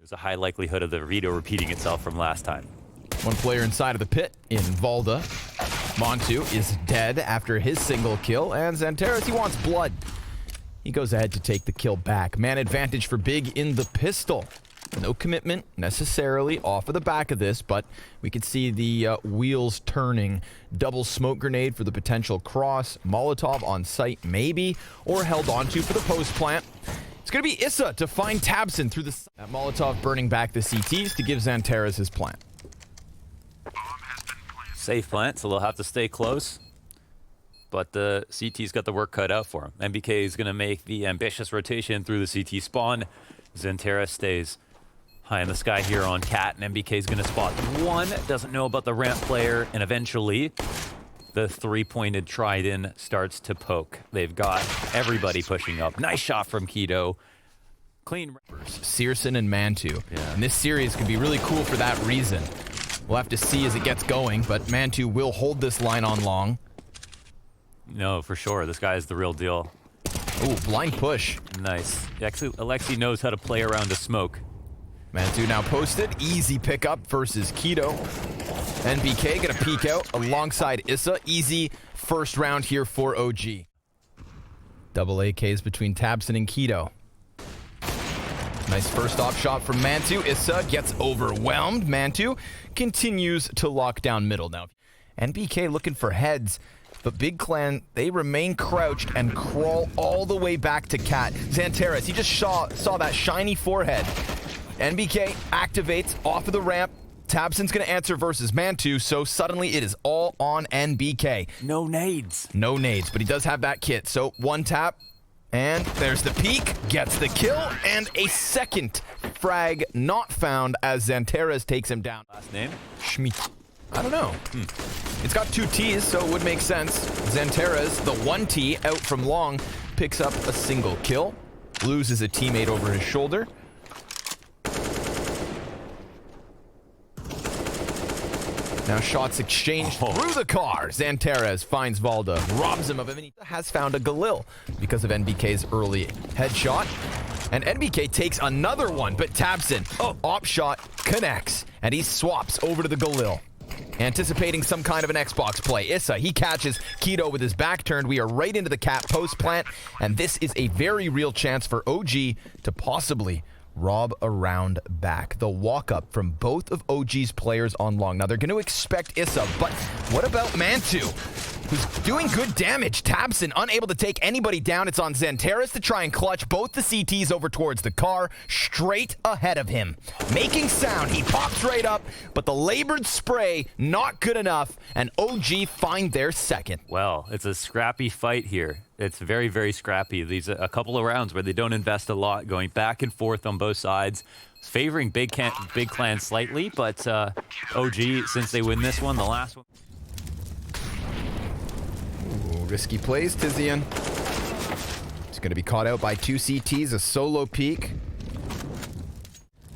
There's a high likelihood of the video repeating itself from last time. One player inside of the pit in valde. Mantuu is dead after his single kill, and XANTARES, he wants blood. He goes ahead to take the kill back. Man advantage for Big in the pistol. No commitment necessarily off of the back of this, but we could see the wheels turning. Double smoke grenade for the potential cross. Molotov on site maybe, or held onto for the post plant. It's going to be ISSAA to find tabseN through the... That Molotov burning back the CTs to give XANTARES his plant. Safe plant, so they'll have to stay close. But the CT's got the work cut out for him. NBK is going to make the ambitious rotation through the CT spawn. XANTARES stays high in the sky here on Cat, and NBK is going to spot one. Doesn't know about the ramp player, and eventually the three-pointed trident starts to poke. They've got everybody pushing up. Nice shot from k1to. Clean. syrsoN and mantuu. Yeah. And this series could be really cool for that reason. We'll have to see as it gets going, but mantuu will hold this line on long. No, for sure. This guy is the real deal. Ooh, blind push. Nice. Actually, Aleksib knows how to play around a smoke. mantuu now posted. Easy pickup versus k1to. NBK gonna peek out alongside ISSAA. Easy first round here for OG. Double AKs between tabseN and k1to. Nice first off shot from mantuu. ISSAA gets overwhelmed. mantuu continues to lock down middle now. NBK looking for heads, but Big Clan, they remain crouched and crawl all the way back to Cat. XANTARES, he just saw that shiny forehead. NBK activates off of the ramp. tabseN's gonna answer versus mantuu, so suddenly it is all on NBK. No nades. No nades, but he does have that kit. So one tap, and there's the peek, gets the kill, and a second frag not found as XANTARES takes him down. Last name? Schmidt. I don't know. It's got two T's, so it would make sense. XANTARES, the one T out from long, picks up a single kill, loses a teammate over his shoulder. Now shots exchanged through the car. XANTARES finds valde, robs him of him, and he has found a Galil because of NBK's early headshot. And NBK takes another one, but tabseN, op shot, connects, and he swaps over to the Galil. Anticipating some kind of an Xbox play. ISSAA, he catches k1to with his back turned. We are right into the Cat post plant, and this is a very real chance for OG to possibly rob a round back. The walk up from both of OG's players on long. Now they're going to expect ISSAA, but what about mantuu, who's doing good damage? tabseN unable to take anybody down. It's on XANTARES to try and clutch both the CTs over towards the car, straight ahead of him. Making sound, he pops right up, but the labored spray, not good enough, and OG find their second. Well, it's a scrappy fight here. It's very, very scrappy. These are a couple of rounds where they don't invest a lot, going back and forth on both sides, favoring Big Clan slightly, but OG, since they win this one, the last one. Ooh, risky plays, tiziaN. He's going to be caught out by two CTs, a solo peek.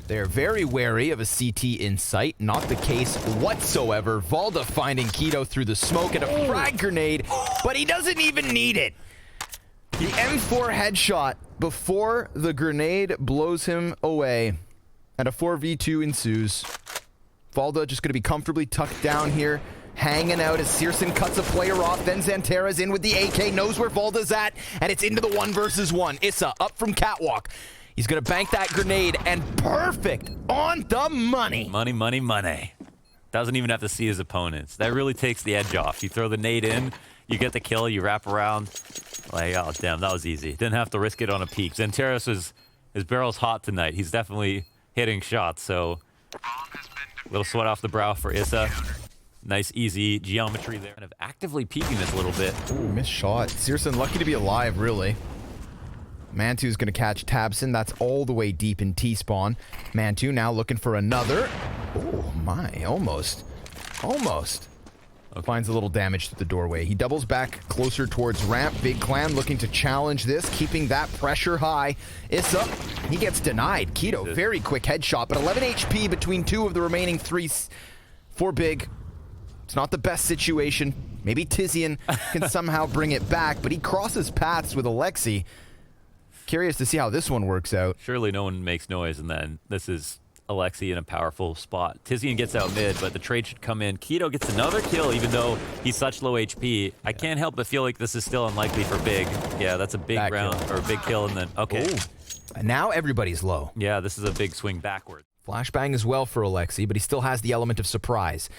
They're very wary of a CT in sight. Not the case whatsoever. valde finding k1to through the smoke and a frag grenade, but he doesn't even need it. The M4 headshot before the grenade blows him away, and a 4v2 ensues. valde just going to be comfortably tucked down here, hanging out as syrsoN cuts a player off. Then XANTARES in with the AK, knows where valde's at, and it's into the 1 versus 1. ISSAA up from catwalk. He's going to bank that grenade, and perfect on the money. Money, money, money. Doesn't even have to see his opponents. That really takes the edge off. You throw the nade in, you get the kill, you wrap around. Like, oh, damn, that was easy. Didn't have to risk it on a peek. XANTARES his barrel's hot tonight. He's definitely hitting shots, so little sweat off the brow for ISSAA. Nice, easy geometry there. Kind of actively peeking this a little bit. Ooh, missed shot. syrsoN lucky to be alive, really. mantuu's going to catch tabseN. That's all the way deep in T-spawn. mantuu now looking for another. Oh, my. Almost. Almost. Okay. Finds a little damage to the doorway. He doubles back closer towards ramp. Big Clan looking to challenge this, keeping that pressure high. ISSAA, he gets denied. k1to, very quick headshot, but 11 HP between two of the remaining three for Big. It's not the best situation. Maybe tiziaN can somehow bring it back, but he crosses paths with Aleksib. Curious to see how this one works out. Surely no one makes noise, and then this is Aleksib in a powerful spot. tiziaN gets out mid, but the trade should come in. k1to gets another kill, even though he's such low HP. I can't help but feel like this is still unlikely for Big. Yeah, that's a big Back round, kill. or a big kill, and then, okay. Ooh. And now everybody's low. Yeah, this is a big swing backward. Flashbang as well for Aleksib, but he still has the element of surprise.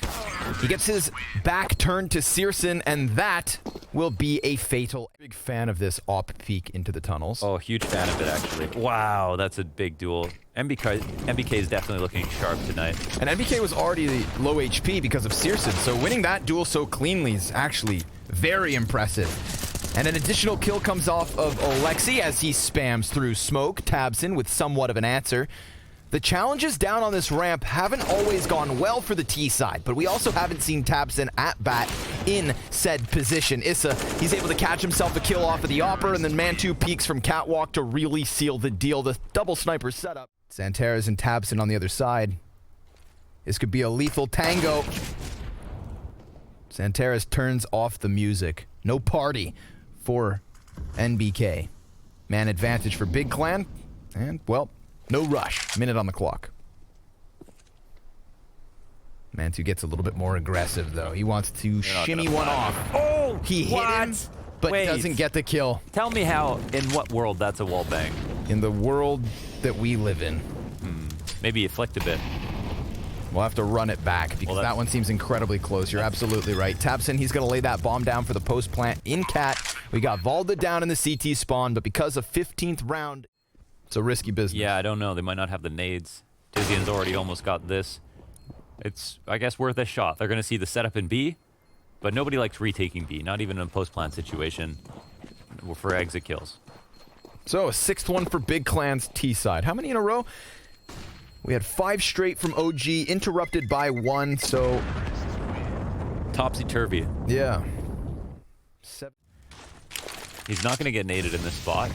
He gets his back turned to syrsoN, and that will be a fatal. Big fan of this op peek into the tunnels. Oh, huge fan of it, actually. Wow, that's a big duel. MBK is definitely looking sharp tonight. And MBK was already low HP because of syrsoN, so winning that duel so cleanly is actually very impressive. And an additional kill comes off of Aleksib as he spams through smoke. tabseN with somewhat of an answer. The challenges down on this ramp haven't always gone well for the T side, but we also haven't seen tabseN at bat in said position. ISSAA, he's able to catch himself a kill off of the Opper, and then mantuu peeks from catwalk to really seal the deal. The double sniper setup. XANTARES and tabseN on the other side. This could be a lethal tango. XANTARES turns off the music. No party for NBK. Man advantage for Big Clan, and well, no rush. Minute on the clock. mantuu gets a little bit more aggressive, though. He wants to shimmy one off. Oh, he hit him, but doesn't get the kill. Tell me how, in what world that's a wall bang? In the world that we live in. Maybe you flicked a bit. We'll have to run it back because that one seems incredibly close. You're absolutely right. tabseN, he's going to lay that bomb down for the post plant in cat. We got valde down in the CT spawn, but because of 15th round, it's a risky business. Yeah, I don't know. They might not have the nades. tiziaN's already almost got this. It's, I guess, worth a shot. They're going to see the setup in B, but nobody likes retaking B, not even in a post-plant situation for exit kills. So, a 6th one for Big Clan's T side. How many in a row? We had 5 straight from OG, interrupted by 1, so... Topsy-turvy. Yeah. He's not going to get naded in this spot.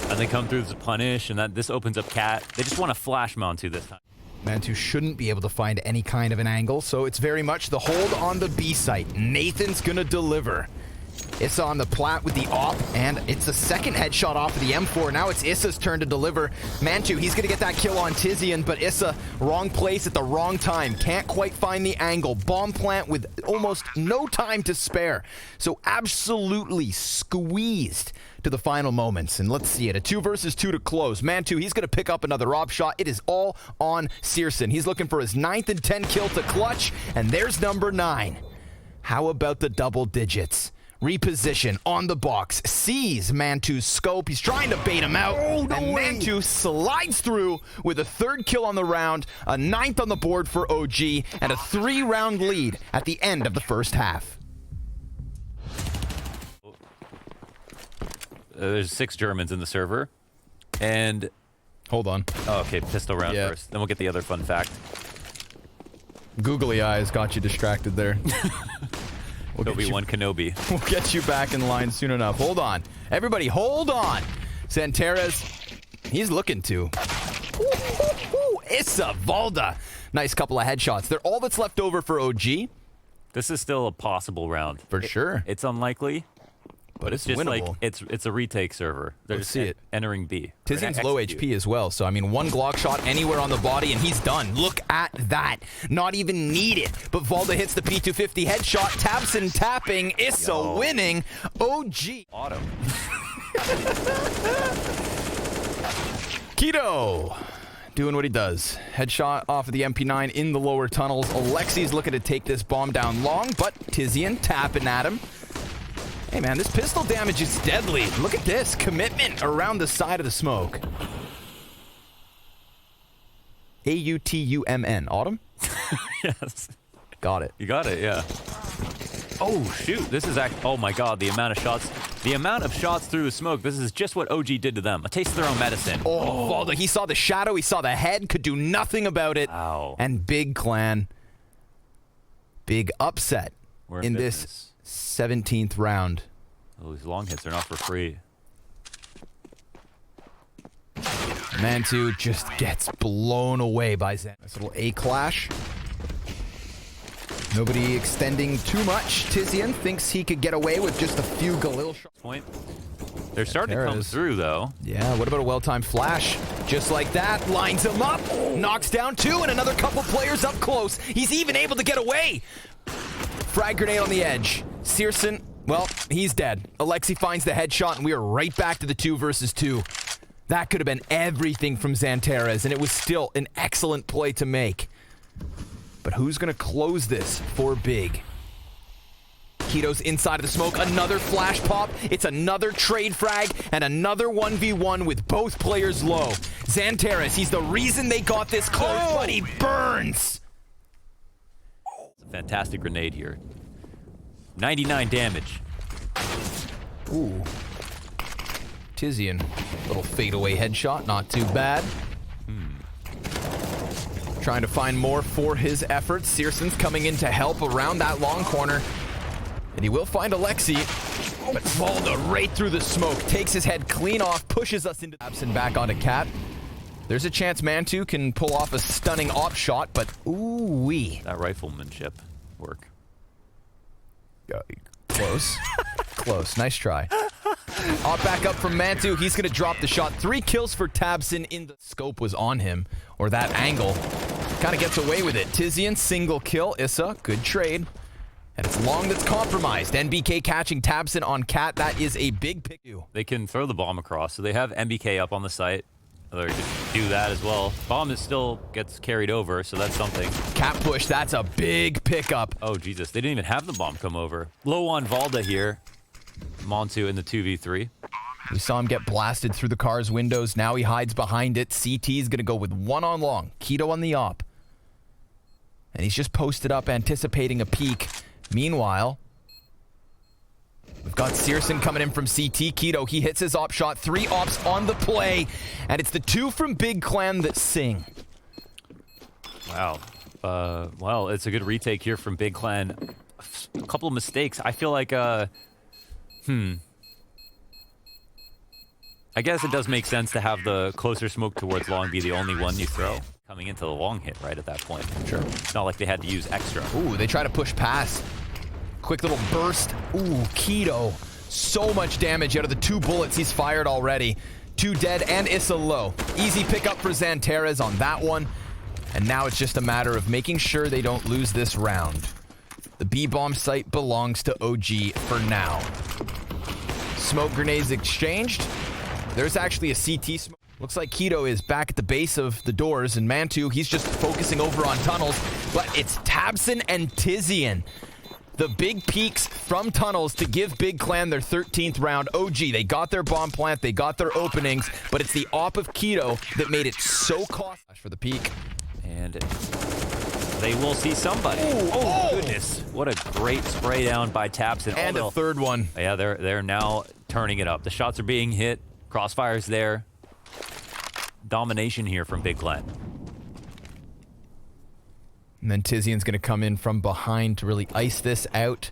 And they come through to punish, and this opens up cat. They just want to flash mantuu this time. mantuu shouldn't be able to find any kind of an angle, so it's very much the hold on the B site. Nathan's gonna deliver. ISSAA on the plat with the op, and it's a second headshot off of the M4. Now it's ISSAA's turn to deliver. mantuu, he's gonna get that kill on tiziaN, but ISSAA, wrong place at the wrong time. Can't quite find the angle. Bomb plant with almost no time to spare. So absolutely squeezed to the final moments. And let's see it. A 2 versus 2 to close. mantuu, he's gonna pick up another op shot. It is all on syrsoN. He's looking for his 9th and 10 kill to clutch, and there's number 9. How about the double digits? Reposition on the box, sees mantuu's scope. He's trying to bait him out, and mantuu slides through with a 3rd kill on the round, a 9th on the board for OG, and a 3-round lead at the end of the first half. There's 6 Germans in the server, and... Hold on. Oh, okay, pistol round first. Then we'll get the other fun fact. Googly eyes got you distracted there. Obi-Wan Kenobi. We'll get you back in line soon enough. Hold on. Everybody, hold on. XANTARES, he's looking to. ISSAA, valde. Nice couple of headshots. They're all that's left over for OG. This is still a possible round. For sure. It's unlikely, but it's just winnable. like it's a retake server. They're Let's just see it. Entering B. tiziaN's low HP as well, so I mean, 1 Glock shot anywhere on the body and he's done. Look at that. Not even needed. But valde hits the P250 headshot. tabseN tapping. ISSAA winning. OG. Auto. k1to doing what he does. Headshot off of the MP9 in the lower tunnels. Aleksib's looking to take this bomb down long, but tiziaN tapping at him. Hey man, this pistol damage is deadly. Look at this commitment around the side of the smoke. AUTUMN. Autumn? Yes. Got it. You got it, yeah. Oh, shoot. This is oh my god, the amount of shots. The amount of shots through the smoke. This is just what OG did to them. A taste of their own medicine. Oh, valde, he saw the shadow, he saw the head, could do nothing about it. Wow. And Big Clan, big upset in this 17th round. Oh, these long hits are not for free. mantuu just gets blown away by Zen. Nice little A clash. Nobody extending too much. tiziaN thinks he could get away with just a few Galil shots. Point. They're starting to come through, though. Yeah, what about a well-timed flash? Just like that, lines him up, knocks down 2, and another couple players up close. He's even able to get away. Frag grenade on the edge. syrsoN, well, he's dead. Aleksib finds the headshot, and we are right back to the 2 versus 2. That could have been everything from XANTARES, and it was still an excellent play to make. But who's going to close this for big? Kito's inside of the smoke, another flash pop, it's another trade frag, and another 1v1 with both players low. XANTARES, he's the reason they got this close, but he burns! It's a fantastic grenade here. 99 damage. Ooh. tiziaN, little fadeaway headshot, not too bad. Trying to find more for his efforts. syrsoN's coming in to help around that long corner. And he will find Aleksib, but valde right through the smoke, takes his head clean off, pushes us into tabseN back onto Cat. There's a chance mantuu can pull off a stunning op shot, but ooh-wee. That riflemanship work. Close. Close. Nice try. Op back up from mantuu. He's going to drop the shot. 3 kills for tabseN. In the scope was on him, or that angle. Kind of gets away with it. tiziaN, single kill. ISSAA, good trade. And it's long that's compromised. NBK catching tabseN on Cat. That is a big pick. They can throw the bomb across, so they have NBK up on the site. They could do that as well. Bomb is still gets carried over, so that's something. Cat push, that's a big pickup. Oh, Jesus. They didn't even have the bomb come over. Low on valde here. mantuu in the 2v3. We saw him get blasted through the car's windows. Now he hides behind it. CT is going to go with 1 on long. Kito on the op. And he's just posted up, anticipating a peek. Meanwhile, we've got syrsoN coming in from CT. Kito, he hits his op shot. 3 ops on the play. And it's the 2 from Big Clan that sing. Wow. Well, it's a good retake here from Big Clan. A couple of mistakes. I feel like, I guess it does make sense to have the closer smoke towards long be the only one you throw. Coming into the long hit right at that point. Sure. It's not like they had to use extra. Ooh, they try to push past. Quick little burst. Ooh, Kito. So much damage out of the 2 bullets he's fired already. 2 dead and ISSAA low. Easy pickup for XANTARES on that one. And now it's just a matter of making sure they don't lose this round. The B-bomb site belongs to OG for now. Smoke grenades exchanged. There's actually a CT smoke. Looks like Kito is back at the base of the doors, and mantuu, he's just focusing over on tunnels. But it's tabseN and tiziaN. The big peaks from tunnels to give Big Clan their 13th round. OG, they got their bomb plant, they got their openings, but it's the op of Kito that made it so costly for the peak. And they will see somebody. Ooh, oh, goodness. What a great spray down by tabseN. And a 3rd one. Yeah, they're now turning it up. The shots are being hit. Crossfire's there. Domination here from Big Clan. And then tiziaN's going to come in from behind to really ice this out.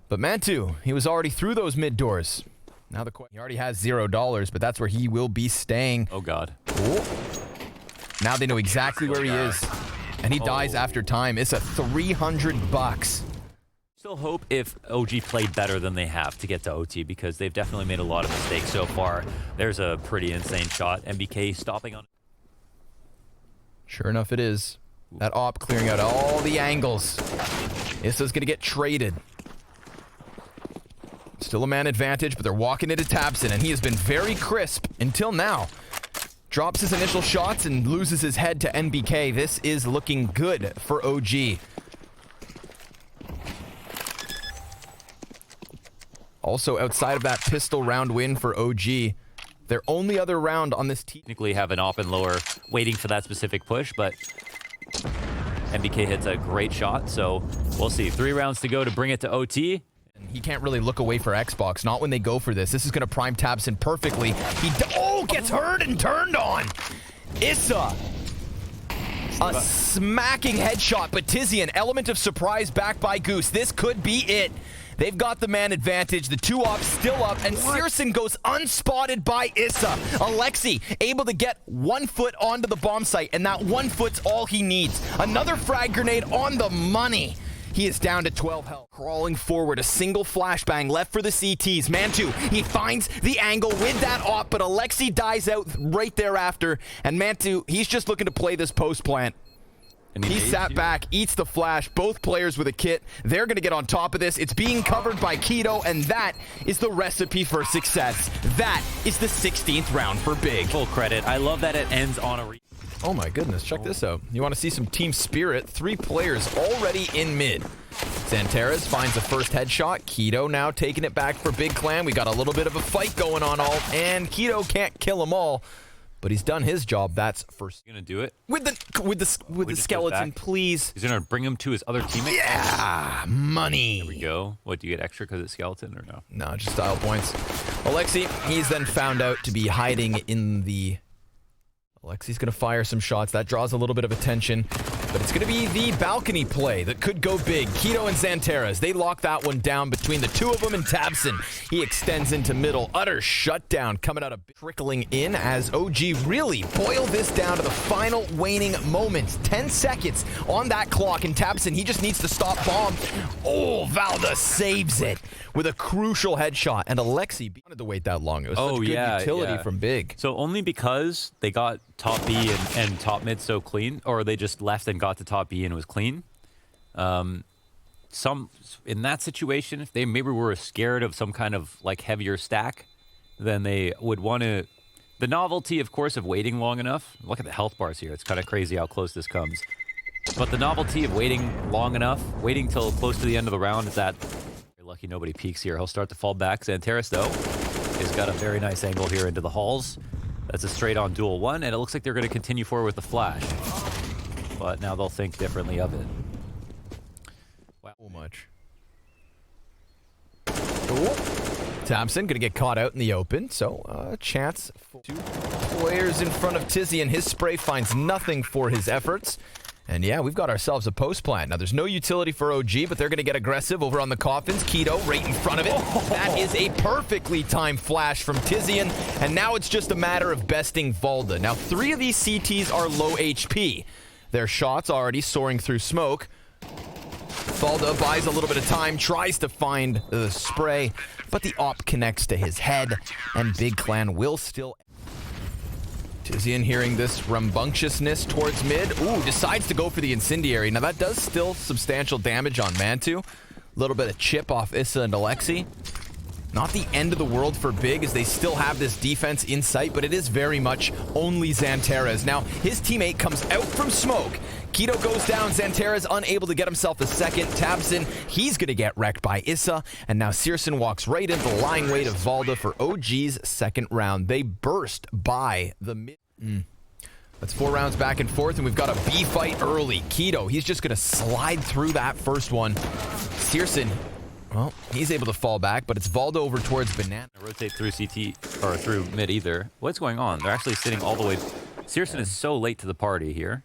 But mantuu, he was already through those mid doors. Now he already has $0, but that's where he will be staying. Oh, God. Ooh. Now they know exactly where he is. And he dies after time. It's a $300. Still hope if OG played better than they have to get to OT, because they've definitely made a lot of mistakes so far. There's a pretty insane shot. NBK stopping on. Sure enough, it is. That op clearing out all the angles. ISSAA's going to get traded. Still a man advantage, but they're walking into tabseN, and he has been very crisp until now. Drops his initial shots and loses his head to NBK. This is looking good for OG. Also, outside of that pistol round win for OG, their only other round on this team. Technically have an op and lower waiting for that specific push, but NBK hits a great shot, so we'll see. 3 rounds to go to bring it to OT. And he can't really look away for Xbox, not when they go for this. This is going to prime tabseN perfectly. He gets hurt and turned on. ISSAA. A smacking headshot, but tiziaN, element of surprise back by Goose. This could be it. They've got the man advantage. The 2 ops still up, and syrsoN goes unspotted by ISSAA. Aleksib able to get 1 foot onto the bomb site, and that 1 foot's all he needs. Another frag grenade on the money. He is down to 12 health. Crawling forward, a single flashbang left for the CTs. Mantuu, he finds the angle with that op, but Aleksib dies out right thereafter. And Mantuu, he's just looking to play this post plant. He sat back, eats the flash, both players with a kit. They're going to get on top of this. It's being covered by k1to, and that is the recipe for success. That is the 16th round for Big. Full credit. I love that it ends on a... Oh my goodness, check this out. You want to see some team spirit? 3 players already in mid. XANTARES finds the first headshot. k1to now taking it back for Big Clan. We got a little bit of a fight going on, and k1to can't kill them all. But he's done his job. That's first. Gonna do it with the skeleton, please. He's gonna bring him to his other teammate. Yeah, money. There we go. What, do you get extra because it's skeleton or no? No, just style points. Aleksib, he's then found out to be hiding in the. Aleksib's gonna fire some shots. That draws a little bit of attention, but it's gonna be the balcony play that could go big. k1to and XANTARES, they lock that one down between the two of them, and tabseN, he extends into middle. Utter shutdown coming out of trickling in as OG really boil this down to the final waning moments. 10 seconds on that clock, and tabseN, he just needs to stop bomb. Oh, valde saves it with a crucial headshot, and Aleksib wanted to wait that long. It was such good utility from Big. So only because they got top B and top mid so clean, or they just left and got to top B and it was clean. Some in that situation, if they maybe were scared of some kind of like heavier stack, then they would want to. The novelty, of course, of waiting long enough. Look at the health bars here. It's kind of crazy how close this comes. But the novelty of waiting long enough, waiting till close to the end of the round, is that you're lucky nobody peeks here. He'll start to fall back. XANTARES, though, has got a very nice angle here into the halls. That's a straight-on duel one, and it looks like they're going to continue forward with the flash. But now they'll think differently of it. Wow. So much. tabseN gonna get caught out in the open, so a chance for 2 players in front of tiziaN. His spray finds nothing for his efforts. And yeah, we've got ourselves a post plant. Now, there's no utility for OG, but they're going to get aggressive over on the coffins. k1to right in front of it. That is a perfectly timed flash from tiziaN. And now it's just a matter of besting valde. Now, 3 of these CTs are low HP. Their shots already soaring through smoke. valde buys a little bit of time, tries to find the spray, but the op connects to his head, and Big Clan will still... tiziaN hearing this rambunctiousness towards mid. Ooh, decides to go for the incendiary. Now that does still substantial damage on mantuu. A little bit of chip off ISSAA and Aleksib. Not the end of the world for Big, as they still have this defense in sight, but it is very much only XANTARES. Now, his teammate comes out from smoke. k1to goes down. XANTARES unable to get himself a second. tabseN, he's going to get wrecked by ISSAA. And now syrsoN walks right into the lying weight of valde for OG's second round. They burst by the mid. That's 4 rounds back and forth, and we've got a B fight early. k1to, he's just going to slide through that first one. syrsoN, well, he's able to fall back, but it's valde over towards banana. Rotate through CT, or through mid either. What's going on? They're actually sitting all the way... syrsoN is so late to the party here.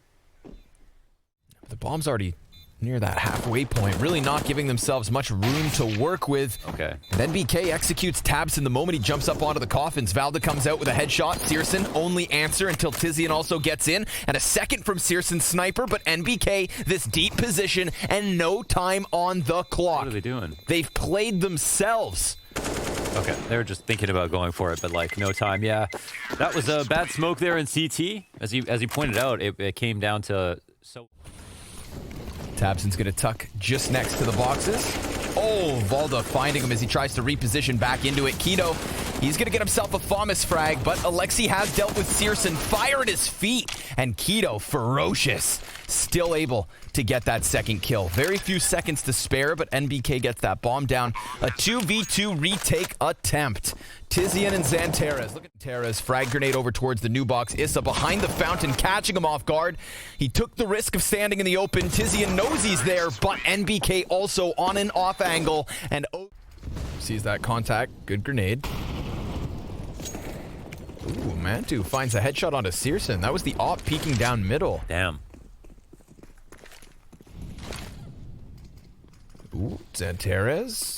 The bomb's already near that halfway point, really not giving themselves much room to work with. Okay. And NBK executes tabseN the moment he jumps up onto the coffins. valde comes out with a headshot. syrsoN only answer until tiziaN also gets in. And a second from syrsoN's sniper, but NBK, this deep position and no time on the clock. What are they doing? They've played themselves. Okay, they were just thinking about going for it, but like no time. Yeah, that was a bad smoke there in CT. As he pointed out, it came down to... tabseN's gonna tuck just next to the boxes. Oh, valde finding him as he tries to reposition back into it. k1to, he's gonna get himself a FAMAS frag, but Aleksib has dealt with syrsoN. Fire at his feet, and k1to, ferocious, still able to get that second kill. Very few seconds to spare, but NBK gets that bomb down. A 2v2 retake attempt. tiziaN and XANTARES. Look at XANTARES. Frag grenade over towards the new box. ISSAA behind the fountain, catching him off guard. He took the risk of standing in the open. tiziaN knows he's there, but NBK also on an off angle. And sees that contact. Good grenade. Ooh, mantuu finds a headshot onto syrsoN. That was the op peeking down middle. Damn. Ooh, XANTARES.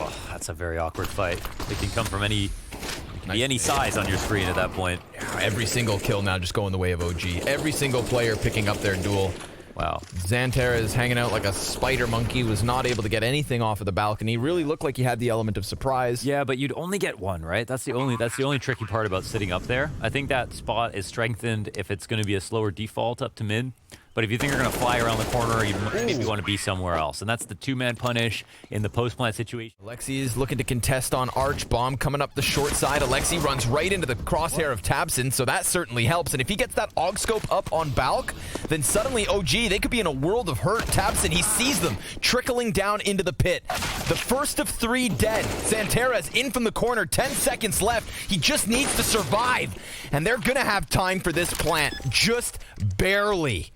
Oh, that's a very awkward fight. It can come from any size on your screen at that point. Every single kill now just going the way of OG. Every single player picking up their duel. Wow. XANTARES hanging out like a spider monkey, was not able to get anything off of the balcony. Really looked like he had the element of surprise. Yeah, but you'd only get one, right? That's the only tricky part about sitting up there. I think that spot is strengthened if it's going to be a slower default up to mid. But if you think you're going to fly around the corner, you maybe want to be somewhere else. And that's the two-man punish in the post-plant situation. Aleksib is looking to contest on Arch. Bomb coming up the short side. Aleksib runs right into the crosshair of tabseN, so that certainly helps. And if he gets that AUG scope up on Balk, then suddenly OG, they could be in a world of hurt. tabseN, he sees them trickling down into the pit. The first of 3 dead. XANTARES in from the corner, 10 seconds left. He just needs to survive. And they're going to have time for this plant, just barely.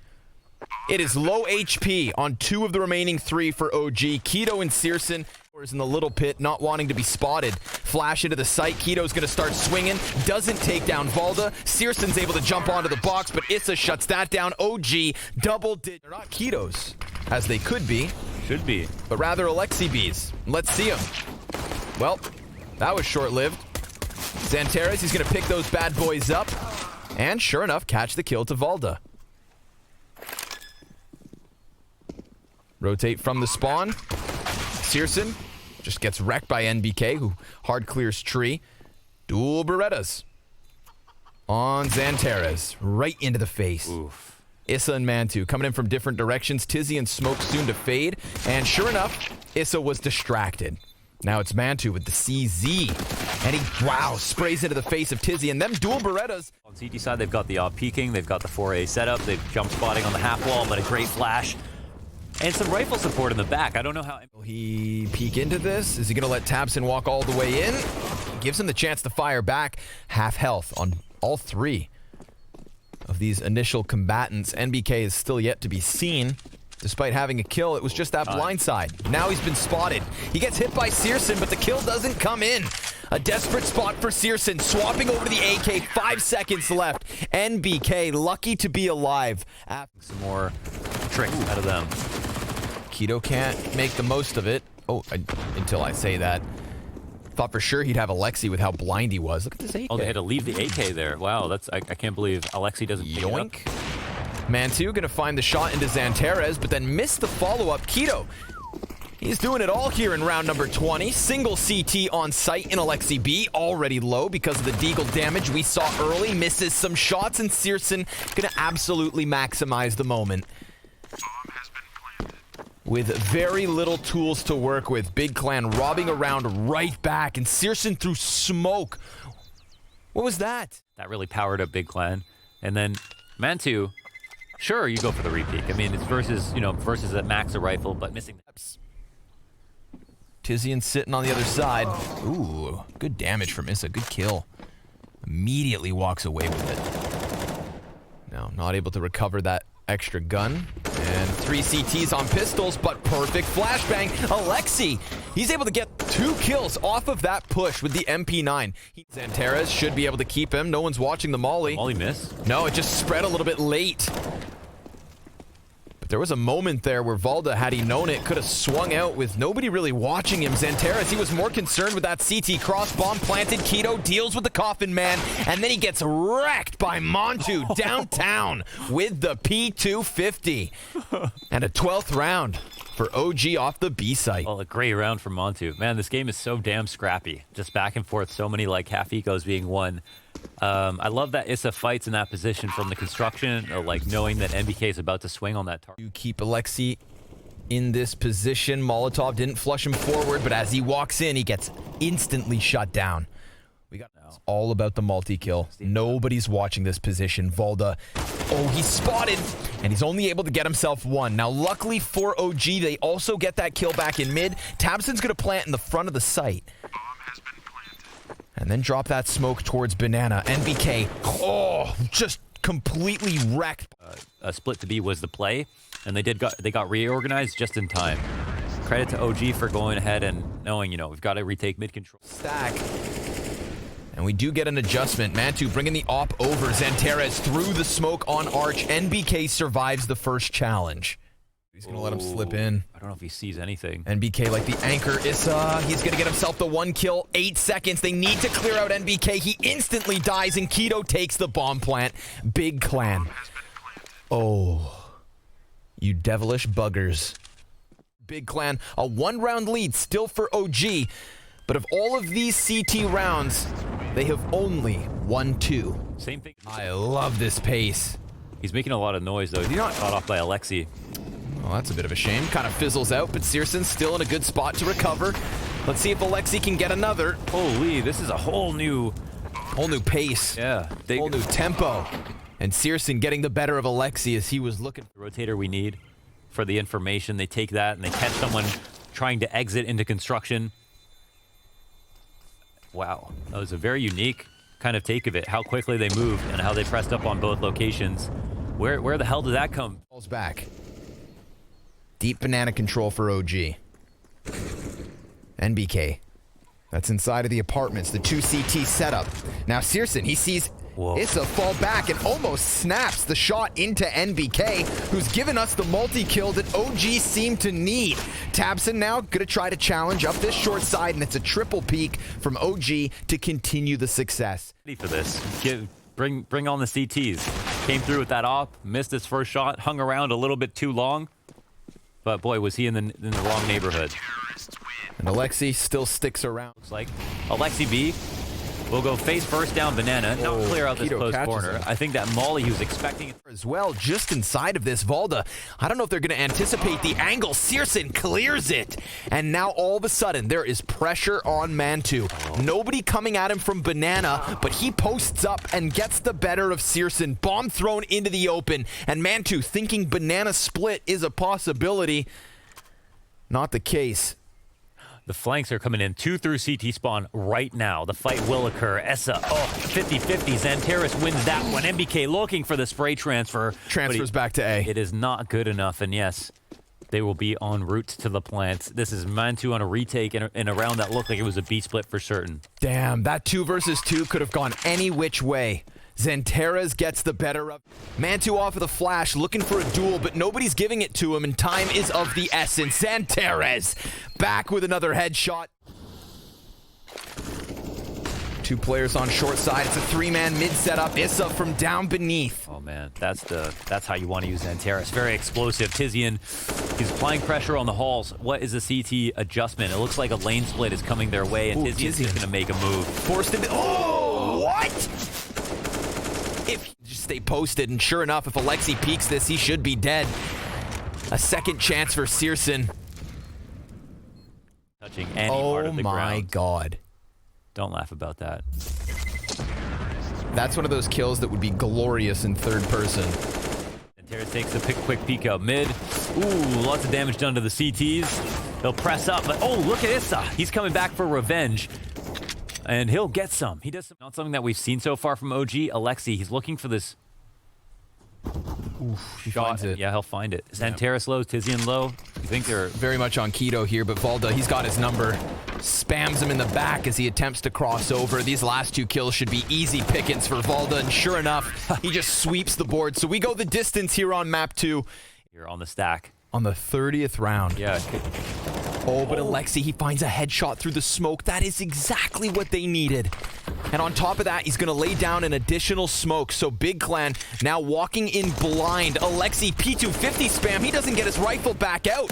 It is low HP on 2 of the remaining 3 for OG. k1to and syrsoN is in the little pit, not wanting to be spotted. Flash into the site. k1to's going to start swinging. Doesn't take down valde. syrsoN's able to jump onto the box, but ISSAA shuts that down. OG double did. They're not k1to's, as they could be. Should be. But rather Aleksib's. Let's see him. Well, that was short-lived. XANTARES, he's going to pick those bad boys up. And sure enough, catch the kill to valde. Rotate from the spawn. syrsoN just gets wrecked by NBK, who hard clears tree. Dual Berettas on XANTARES, right into the face. Oof. ISSAA and mantuu coming in from different directions. tiziaN smoke soon to fade. And sure enough, ISSAA was distracted. Now it's mantuu with the CZ. And he, wow, sprays into the face of tiziaN. Them dual Berettas. On CT side, they've got the peeking. They've got the 4A setup. They've jump spotting on the half wall, but a great flash. And some rifle support in the back. I don't know how... Will he peek into this? Is he going to let tabseN walk all the way in? Gives him the chance to fire back. Half health on all 3 of these initial combatants. NBK is still yet to be seen. Despite having a kill, it was just that blind side. Now he's been spotted. He gets hit by syrsoN, but the kill doesn't come in. A desperate spot for syrsoN, swapping over to the AK. 5 seconds left. NBK lucky to be alive. Some more tricks out of them. k1to can't make the most of it. Oh, until I say that. Thought for sure he'd have Aleksib with how blind he was. Look at this AK. Oh, they had to leave the AK there. Wow, that's I can't believe Aleksib doesn't pick it up. Yoink. mantuu gonna find the shot into XANTARES, but then missed the follow-up. k1to, he's doing it all here in round number 20. Single CT on site in Aleksib, already low because of the deagle damage we saw early. Misses some shots, and syrsoN gonna absolutely maximize the moment. With very little tools to work with, Big Clan robbing around right back, and syrsoN through smoke. What was that? That really powered up Big Clan. And then mantuu, sure, you go for the repeat. I mean, it's versus, you know, versus that max a rifle, but missing. tiziaN sitting on the other side. Ooh, good damage from ISSAA. Good kill. Immediately walks away with it. Now, not able to recover that extra gun. And 3 CTs on pistols, but perfect flashbang. Aleksib, he's able to get 2 kills off of that push with the MP9. XANTARES should be able to keep him. No one's watching the molly. Molly miss? No, it just spread a little bit late. But there was a moment there where valde, had he known it, could have swung out with nobody really watching him. XANTARES, he was more concerned with that CT cross bomb planted. k1to deals with the coffin man, and then he gets wrecked by mantuu downtown with the P250. And a 12th round for OG off the B site. Well, a great round for mantuu. Man, this game is so damn scrappy. Just back and forth, so many like half ecos being won. I love that ISSAA fights in that position from the construction, like knowing that NBK is about to swing on that target. You keep Aleksib in this position. Molotov didn't flush him forward, but as he walks in, he gets instantly shut down. It's all about the multi-kill. Nobody's watching this position. valde, oh, he's spotted, and he's only able to get himself 1. Now, luckily for OG, they also get that kill back in mid. tabseN's going to plant in the front of the site. And then drop that smoke towards banana. NBK, oh, just completely wrecked. A split to B was the play, and they got reorganized just in time. Credit to OG for going ahead and knowing, you know, we've got to retake mid control. Stack. And we do get an adjustment. mantuu bringing the op over. XANTARES through the smoke on Arch. NBK survives the first challenge. He's going to let him slip in. I don't know if he sees anything. NBK like the anchor. ISSAA, he's going to get himself the 1 kill. 8 seconds. They need to clear out NBK. He instantly dies, and k1to takes the bomb plant. Big Clan. Oh. You devilish buggers. Big Clan, a 1-round lead still for OG. But of all of these CT rounds, they have only won 2. Same thing. I love this pace. He's making a lot of noise, though. He's not caught off by Aleksib. Well, that's a bit of a shame. Kind of fizzles out, but syrsoN's still in a good spot to recover. Let's see if Aleksib can get another. Holy, this is a whole new pace. Yeah. Whole new tempo. And syrsoN getting the better of Aleksib as he was looking. The rotator we need for the information. They take that and they catch someone trying to exit into construction. Wow. That was a very unique kind of take of it. How quickly they moved and how they pressed up on both locations. Where the hell did that come? Falls back. Deep banana control for OG. NBK. That's inside of the apartments. The 2 CT setup. Now syrsoN, he sees ISSAA fall back and almost snaps the shot into NBK, who's given us the multi-kill that OG seemed to need. tabseN now gonna try to challenge up this short side, and it's a triple peek from OG to continue the success. Ready for this. Bring on the CTs. Came through with that op, missed his first shot, hung around a little bit too long. But boy, was he in the wrong neighborhood. And Aleksib still sticks around. Looks like Aleksib B will go face first down banana. Now clear out this close corner. I think that molly he was expecting it as well, just inside of this valde. I don't know if they're going to anticipate the angle. syrsoN clears it. And now all of a sudden, there is pressure on mantuu. Nobody coming at him from banana, but he posts up and gets the better of syrsoN. Bomb thrown into the open. And mantuu thinking banana split is a possibility. Not the case. The flanks are coming in. 2 through CT spawn right now. The fight will occur. ISSAA, 50-50. XANTARES wins that one. NBK looking for the spray transfer. Transfers back to A. It is not good enough, and yes, they will be en route to the plant. This is mantuu on a retake in a round that looked like it was a B split for certain. Damn, that 2 versus 2 could have gone any which way. XANTARES gets the better of mantuu off of the flash, looking for a duel, but nobody's giving it to him, and time is of the essence. XANTARES back with another headshot. 2 players on short side. It's a 3-man mid setup. ISSAA from down beneath. Oh man, that's how you want to use XANTARES. Very explosive. tiziaN, he's applying pressure on the halls. What is the CT adjustment? It looks like a lane split is coming their way, and tiziaN's just going to make a move. Forced into. Oh, what? If just stay posted, and sure enough, if Aleksib peeks this, he should be dead. A second chance for syrsoN. Touching any part of the ground. Oh my god. Don't laugh about that. That's one of those kills that would be glorious in third person. XANTARES takes a quick peek out mid. Ooh, lots of damage done to the CTs. They'll press up, but oh, look at ISSAA. He's coming back for revenge. And he'll get some. He does some, not something that we've seen so far from OG. Aleksib, he's looking for this he shot. finds it. Yeah, he'll find it. XANTARES low, tiziaN low. You think they're very much on keto here, but valde, he's got his number. Spams him in the back as he attempts to cross over. These last 2 kills should be easy pickings for valde, and sure enough, he just sweeps the board. So we go the distance here on map 2. You're on the stack. On the 30th round. Yeah. Oh, but Aleksib, he finds a headshot through the smoke. That is exactly what they needed. And on top of that, he's going to lay down an additional smoke. So Big Clan now walking in blind. Aleksib, P250 spam. He doesn't get his rifle back out.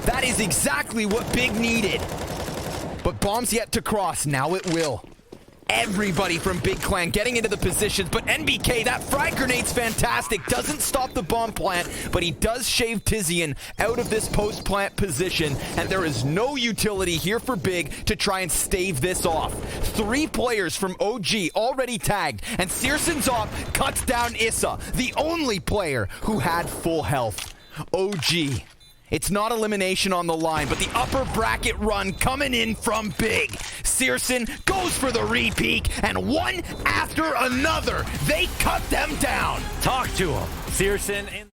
That is exactly what Big needed. But bombs yet to cross. Now it will. Everybody from Big Clan getting into the positions, but NBK, that frag grenade's fantastic. Doesn't stop the bomb plant, but he does shave tiziaN out of this post-plant position, and there is no utility here for Big to try and stave this off. 3 players from OG already tagged, and syrsoN's op cuts down ISSAA, the only player who had full health. OG. It's not elimination on the line, but the upper bracket run coming in from Big. syrsoN goes for the re-peek, and one after another, they cut them down. Talk to him. syrsoN in